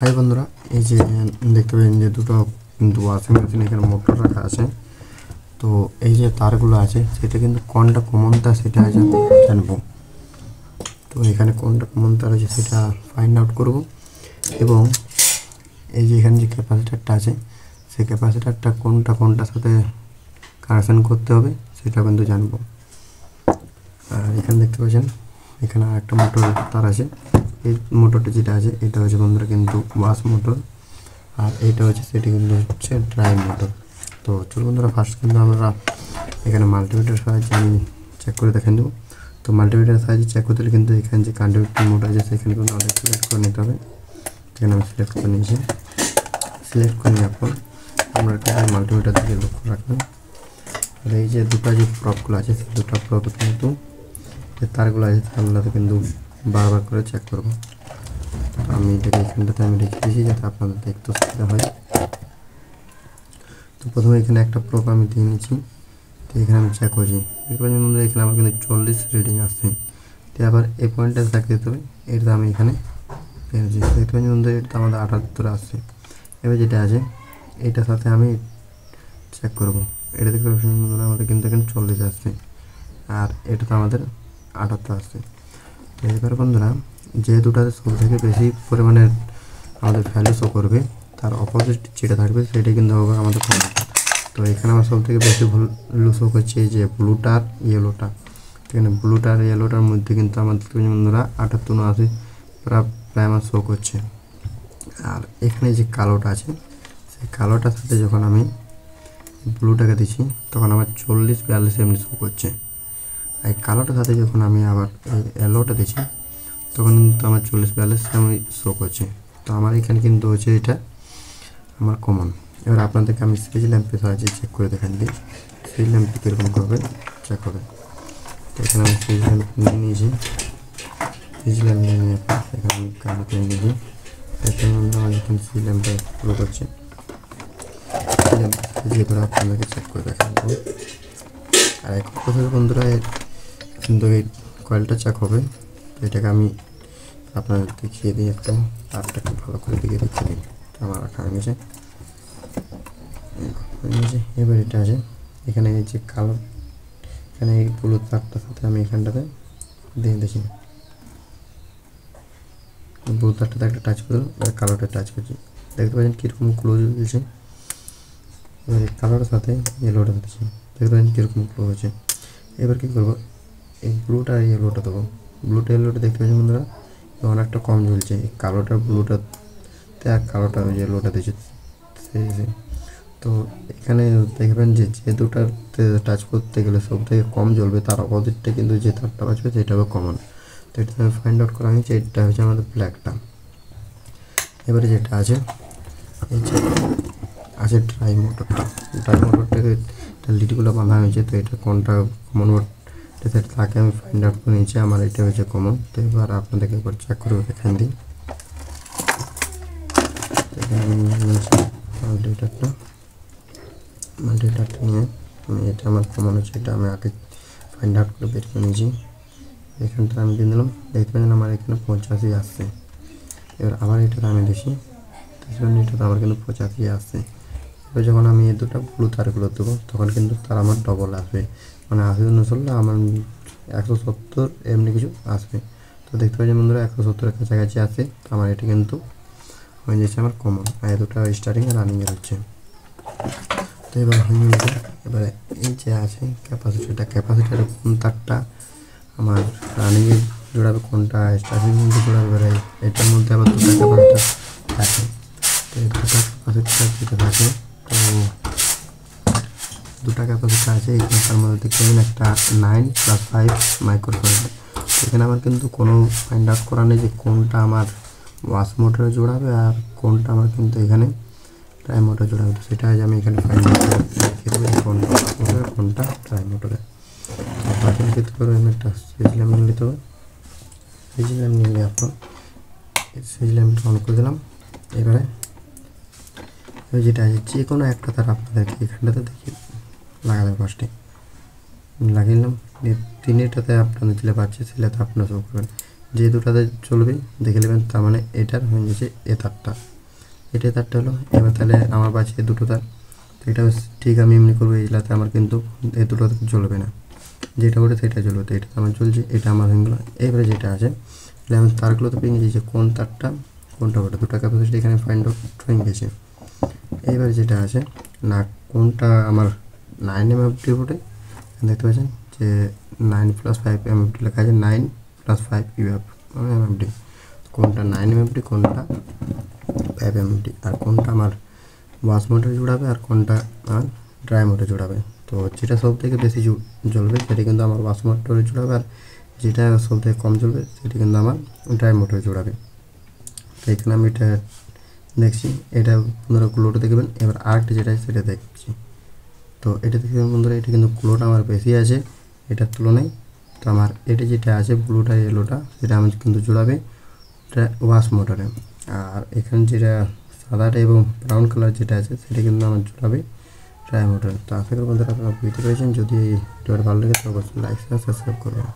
High বন্ধুরা, এই যে দেখতে পাচ্ছেন যে দুটো কিন্তু ওয়াশিং মেশিন এখানে মোটর রাখা আছে। তো এই যে তারগুলো আছে সেটা কিন্তু কোনটা কমন তার সেটা আজ আমি জানবো। তো এখানে কোনটা কমন তার আছে সেটা ফাইন্ড আউট করব এবং এই যে এখানে যে ক্যাপাসিটারটা আছে সেই ক্যাপাসিটারটা কোনটার সাথে কানেকশন করতে হবে সেটা কিন্তু জানবো। আর এখানে দেখতে পাচ্ছেন এখানে একটা মোটর তার আছে। এই মোটরটা যেটা আছে এটা হচ্ছে বন্ধুরা কিন্তু ওয়াশ মোটর, আর এইটা হচ্ছে সেটি কিন্তু হচ্ছে ড্রাই মোটর। তো চলো বন্ধুরা, ফার্স্ট কিন্তু আমরা এখানে মাল্টিমিটার সাহায্যে আমি চেক করে দেখে দেবো। তো মাল্টিমিটার সাহায্যে চেক করতে হলে কিন্তু এখানে যে কন্ডাক্টর মোটর আছে সেখানে কিন্তু আমাদের সিলেক্ট করে নিতে হবে। এখানে আমি সিলেক্ট করে নিয়েছি। সিলেক্ট করে নেওয়ার পর আমরা একটা মাল্টিমিটার দিকে লক্ষ্য রাখবেন। আর এই যে দুটো যে প্রপগুলো আছে সেই দুটো প্রপ কিন্তু যে তারগুলো আছে তারগুলোতে কিন্তু বারবার করে চেক করবো। আমি এটাকে এখানটাতে আমি রেখে দিয়েছি যাতে আপনাদের দেখতে সুবিধা হয়। তো প্রথমে এখানে একটা প্রপ আমি দিয়ে নিচ্ছি। তো এখানে আমি চেক করছি, দেখবেন বন্ধুরা এখানে আমার কিন্তু 40 রিডিং আসছে। তো আবার এই পয়েন্টটা থাকতে হবে, এটা আমি এখানে পেয়েছি। দেখবেন বন্ধুরা এটা আমাদের 78 আসছে। এবার যেটা আছে এটার সাথে আমি চেক করবো। এটা দেখতে পাচ্ছেন বন্ধুরা আমাদের কিন্তু এখানে 40 আসছে, আর এটা তো আমাদের 78 আসছে। তো এবার বন্ধুরা যে দুটাতে সব থেকে বেশি পরিমাণে আমাদের ভ্যালু শো করবে তার অপোজিট যেটা থাকবে সেটাই কিন্তু হবে আমাদের কমন। তো এখানে আমার সব থেকে বেশি ভ্যালু শো করছে এই যে ব্লুটার ইয়েলোটা। এখানে ব্লুটার ইয়েলোটার মধ্যে কিন্তু আমাদের বন্ধুরা 78 80 প্রায় আমার শো করছে। আর এখানে যে কালোটা আছে সেই কালোটার সাথে যখন আমি ব্লুটাকে দিচ্ছি তখন আমার 40 42 এমনি শো করছে। এই কালোটার সাথে যখন আমি আবার এই ইয়েলোটা দিচ্ছি তখন কিন্তু আমার 40 42 আমি শো করছে। তো আমার এখানে কিন্তু হচ্ছে এটা আমার কমন। এবার আপনাদেরকে আমি সিরিজ ল্যাম্পের সাহায্যে চেক করে দেখান দিই সিরিজ ল্যাম্পটি কীরকম করবে চেক হবে। তো এখানে আমি সিরিজ ল্যাম্প নিয়ে নিয়েছি। সিরিজ ল্যাম্প নিয়ে নিয়ে এখানে আমি কালো করে নিয়েছি। এখানে আমার এখানে সিরিজ ল্যাম্পটা ফলো করছে। সিরিজ ল্যাম্প দিয়ে করে আপনাদেরকে চেক করে দেখান দেবো। আর এক কথা বন্ধুরা কিন্তু এই কয়েলটা চেক হবে। তো এটাকে আমি আপনাদের দেখিয়ে দিই, একটু তারটা একটু ভালো করে দেখিয়ে দিই। আমার রাখা হয়ে গেছে। এবার এটা আছে এখানে এই যে কালো এখানে এই ব্লু তারটার সাথে আমি এখানটাতে দিয়ে দেখি ব্লু তারটাতে একটা টাচ করে এবার কালোটা টাচ করছি। দেখতে পাচ্ছেন কীরকম ক্লোজ হয়েছে। এবার এই কালোটার সাথে ইয়েলোটা দিচ্ছি, দেখতে পাচ্ছেন কীরকম ক্লো হয়েছে। এবার কী করবো, এই ব্লুটা আর ইয়েলোটা দেবো। ব্লুটা ইয়েলোটা দেখতে পাচ্ছেন বন্ধুরা অনেকটা কম জ্বলছে। এই কালোটা ব্লুটাতে আর কালোটা ইয়েলোটা দিচ্ছে সেই। তো এখানে দেখবেন যে যে দুটাতে টাচ করতে গেলে সব থেকে কম জ্বলবে তার অপোজিটটা কিন্তু যে তারটা বাঁচবে সেটা হবে কমন। তো এটা আমি ফাইন্ড আউট করা হয়েছে, এটা হচ্ছে আমাদের ব্ল্যাকটা। এবারে যেটা আছে এই যে আছে ড্রাই মোটরটাকে লিডগুলো বাঁধা হয়েছে। তো এটা কোনটা কমন সেটা তাকে আমি ফাইন্ড আউট করে নিয়েছি, আমার এটা হচ্ছে কমন। তো এবার আপনাদেরকে একবার চেক করে দেখান দিই। এখানে আমি নিয়েছি মাল্টিমিটারটা নিয়ে আমি এটা আমার কমন হচ্ছে, এটা আমি আগে ফাইন্ড আউট করে বের করে নিয়েছি। এখানটা আমি দিয়ে দিলাম, দেখতে পাচ্ছেন আমার এখানে 85 আসছে। এবার আবার এটাতে আমি দেখি এটাতে আমার কিন্তু 85 আসছে। এবার যখন আমি এই দুটো ব্লু তারগুলো দেবো তখন কিন্তু তার আমার ডবল আসবে, মানে 80 চললে আমার 170 এমনি কিছু আসবে। তো দেখতে পাচ্ছেন বন্ধুরা 170-এর কাছাকাছি আসে। তো আমার এটা কিন্তু হয়ে যাচ্ছে আমার কমন, আর দুটো স্টার্টিং আর রানিংয়ে হচ্ছে। তো এবার হয়ে গেছে। এবারে এই যে আছে ক্যাপাসিটারের কোন তারটা আমার রানিংয়ে জোড়াবে কোনটা স্টার্টিং মধ্যে জোড়াবে। এবারে এটার মধ্যে আবার দুটো ক্যাপাসিটার থাকে। তো এই দুটো ক্যাপাসিটার যেটা থাকে তো দুটো ক্যাপাসিটার আছে এখানে, তার মধ্যে দেখতে পাবেন একটা 9+5 মাইক্রোফ্যারাড। এখানে আমার কিন্তু কোনো ফাইন্ড আউট করা নেই যে কোনটা আমার ওয়াশ মোটরে জোড়াবে আর কোনটা আমার কিন্তু এখানে ড্রাই মোটরে জোড়াবে। তো সেটা আমি এখানে ফাইন্ড আউট করে রেখে দেবো কোনটা ওয়াশ মোটরে কোনটা ড্রাই মোটরে। তারপরে ক্ষেত্রে করে আমি একটা সুইচ ল্যাম্প নিয়ে নিতে হবে। সুইচ ল্যাম্প নিয়ে আপনার সুইচ ল্যাম্পটা অন করে দিলাম। এবারে যেটা আছে যে কোনো একটা তার আপনাদেরকে এখানটাতে দেখি লাগাতে ফার্স্টে লাগিয়ে নিলাম। 3টাতে আপনাদের দিলে পাচ্ছে সেটাতে আপনারা শো করবেন। যে দুটাতে চলবে দেখে নেবেন, তার মানে এটার হয়ে গেছে এ তারটা, এটাই তারটা হলো। এবার তাহলে আমার বাঁচে দুটো তার, তো এটা ঠিক আমি এমনি করবো, এইগুলাতে আমার কিন্তু এই দুটোতে চলবে না, যেটা ওটা সেটা চলবে, তো এটা আমার চলছে, এটা আমার হয়ে গেলো। এবারে যেটা আছে তাহলে আমি তারগুলো তো পেয়ে গেছি যে কোন তারটা কোনটা ওটা, দুটা ক্যাপাসিটি এখানে ফাইন্ড আউট হয়ে গেছে। এবার যেটা আছে না কোনটা আমার 9 এমএফডি ওঠে, দেখতে পাচ্ছেন যে 9 + 5 এমএফডি লেখা আছে, 9 + 5 ইউএফ এমএফডি, কোনটা 9 এমএফডি কোনটা 5 এমএফডি, আর কোনটা আমার ওয়াশ মোটরে জোড়াবে আর কোনটা আমার ড্রাই মোটরে জোড়াবে। তো যেটা সব থেকে বেশি জ্বলবে সেটা কিন্তু আমার ওয়াশ মোটরে জোড়াবে, আর যেটা সব থেকে কম জ্বলবে সেটা কিন্তু আমার ড্রাই মোটরে জোড়াবে। তো এখানে আমি এটা দেখছি, এটা বন্ধুরা গ্লোটা দেখবেন। এবার আরেকটা যেটা আছে সেটা দেখছি, তো এটা দেখবেন বন্ধুরা, এটা কিন্তু গ্লোটা আমার বেশি আছে এটার তুলনায়। তো আমার এটা যেটা আছে ব্লুটা ইয়েলোটা সেটা আমি কিন্তু জোড়াবে ওয়াশ মোটরে, আর এখানে যেটা সাদাটা এবং ব্রাউন কালার যেটা আছে সেটা কিন্তু আমার জোড়াবে ড্রাই মোটরে। তো আশা করি বন্ধুরা আপনারা বুঝতে পেরেছেন। যদি ভিডিওটা ভালো লাগে তো অবশ্যই লাইক শেয়ার সাবস্ক্রাইব করবেন।